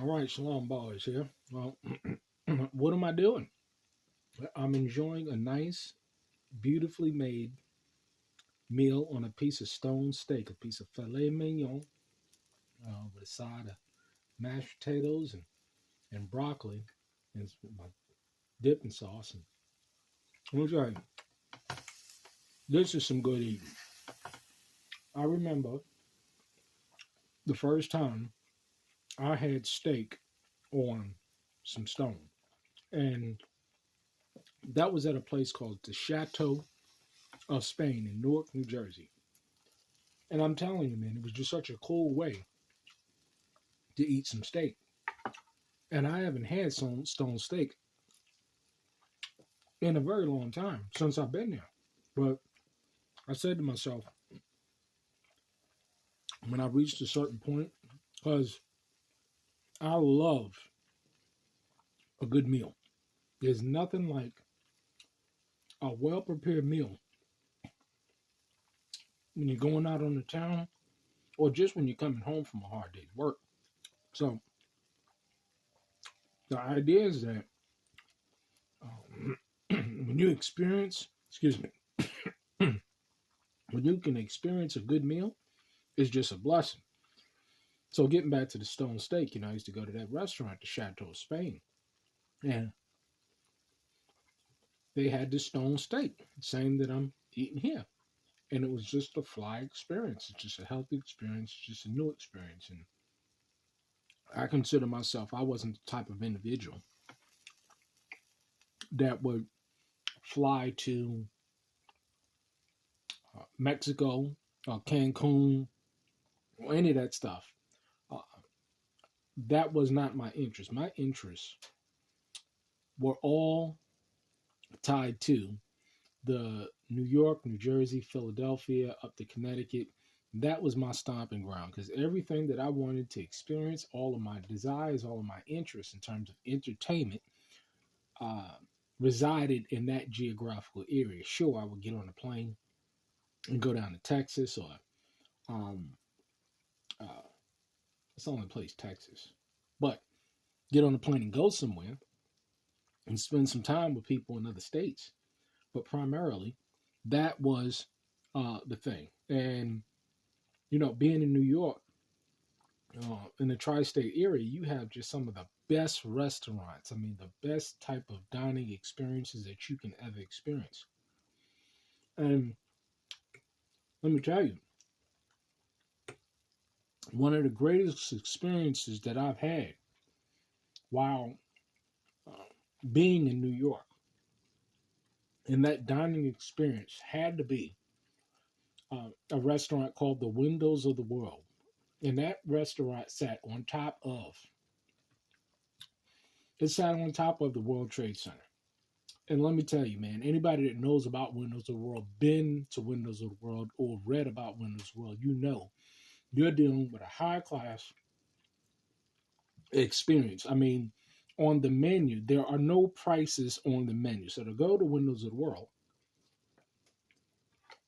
All right, Shalom Boys here. Well, what am I doing? I'm enjoying a nice, beautifully made meal on a piece of stone steak, a piece of filet mignon with a side of mashed potatoes and broccoli and my dipping sauce. And I'm sorry, this is some good eating. I remember the first time I had steak on some stone, and that was at a place called the Chateau of Spain in Newark, New Jersey. And I'm telling you, man, it was just such a cool way to eat some steak. And I haven't had some stone steak in a very long time since I've been there. But I said to myself, when I reached a certain point, because I love a good meal. There's nothing like a well prepared meal when you're going out on the town or just when you're coming home from a hard day's work. So the idea is that when you experience, excuse me, when you can experience a good meal, it's just a blessing. So getting back to the stone steak, I used to go to that restaurant, the Chateau of Spain, and they had this stone steak, same that I'm eating here. And it was just a fly experience. It's just a healthy experience, just a new experience. And I consider myself, I wasn't the type of individual that would fly to Mexico or Cancun or any of that stuff. Uh, that was not my interest. My interests were all tied to the New York, New Jersey, Philadelphia, up to Connecticut. That was my stomping ground because everything that I wanted to experience, all of my desires, all of my interests in terms of entertainment, uh, resided in that geographical area. Sure, I would get on a plane and go down to Texas or um, uh, it's the only place, Texas, but get on a plane and go somewhere and spend some time with people in other states. But primarily, that was the thing. And, being in New York, in the tri-state area, you have just some of the best restaurants. I mean, the best type of dining experiences that you can ever experience. And let me tell you, one of the greatest experiences that I've had while uh, being in New York, and that dining experience had to be a restaurant called the Windows of the World. And that restaurant sat on top of the World Trade Center. And let me tell you, man, anybody that knows about Windows of the World, been to Windows of the World, or read about Windows of the World, you're dealing with a high class experience. I mean, on the menu, there are no prices on the menu. So to go to Windows of the World,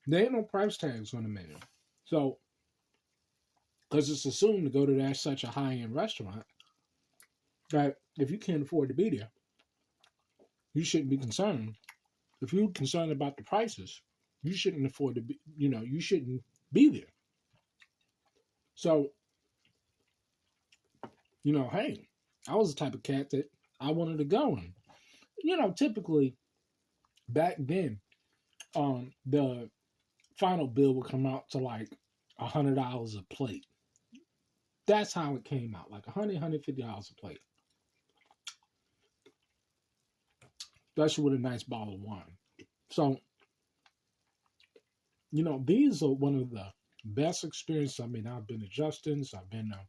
there ain't no price tags on the menu. So, because it's assumed to go to that such a high-end restaurant, that if you can't afford to be there, you shouldn't be concerned. If you're concerned about the prices, you shouldn't afford to be, you shouldn't be there. So, hey, I was the type of cat that I wanted to go. And, typically back then, the final bill would come out to like $100 a plate. That's how it came out, like $150 a plate. Especially with a nice bottle of wine. So, these are one of the best experiences. I mean, I've been to Justin's, I've been to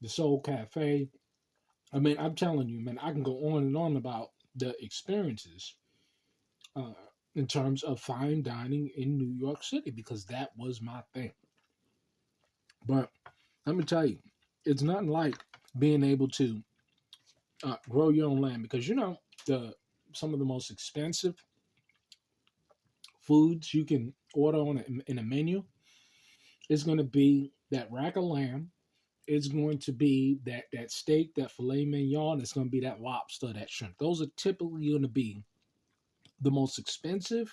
the Soul Cafe. I mean, I'm telling you, man, I can go on and on about the experiences uh, in terms of fine dining in New York City because that was my thing. But let me tell you, it's nothing like being able to grow your own land because some of the most expensive foods you can order in a menu is going to be that rack of lamb it's going to be that steak, that filet mignon. It's going to be that lobster, that shrimp. Those are typically going to be the most expensive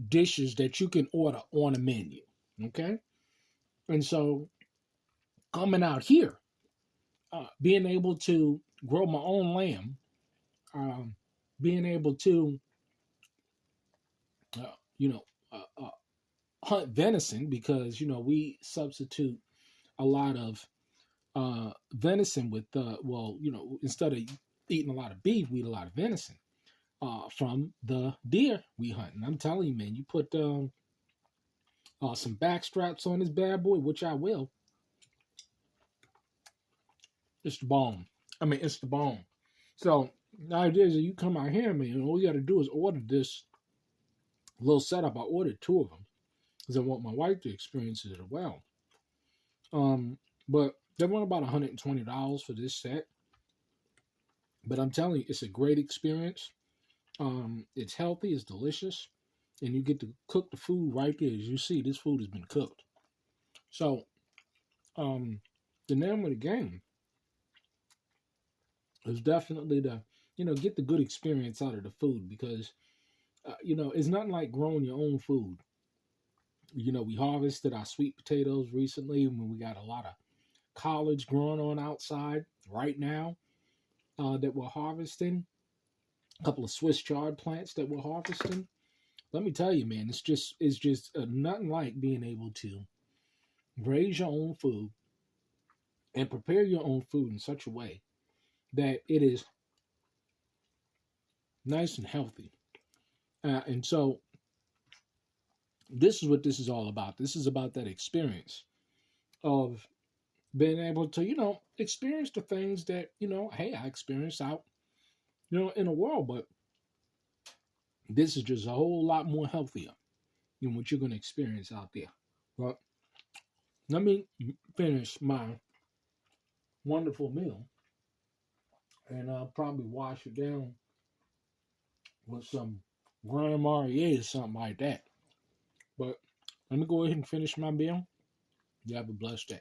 dishes that you can order on a menu. Okay, and so coming out here, being able to grow my own lamb, um, being able to, uh, you know, hunt venison because we substitute a lot of venison with instead of eating a lot of beef, we eat a lot of venison from the deer we hunt. And I'm telling you, man, you put some back straps on this bad boy, which I will. It's the bone. I mean, it's the bone. So the idea is that you come out here, man, and all you got to do is order this little setup. I ordered 2 of them because I want my wife to experience it as well. But they want about $120 for this set. But I'm telling you, it's a great experience. It's healthy, it's delicious, and you get to cook the food right there. As you see, this food has been cooked. So, the name of the game is definitely to, get the good experience out of the food because, it's nothing like growing your own food. We harvested our sweet potatoes recently when we got a lot of college growing on outside right now that we're harvesting. A couple of Swiss chard plants that we're harvesting. Let me tell you, man, it's just nothing like being able to raise your own food and prepare your own food in such a way that it is nice and healthy. And so this is what this is all about. This is about that experience of being able to, experience the things that, hey, I experienced out, in the world, but this is just a whole lot more healthier than what you're going to experience out there. But let me finish my wonderful meal, and I'll probably wash it down with some Grand Marnier or something like that. But let me go ahead and finish my meal. You have a blessed day.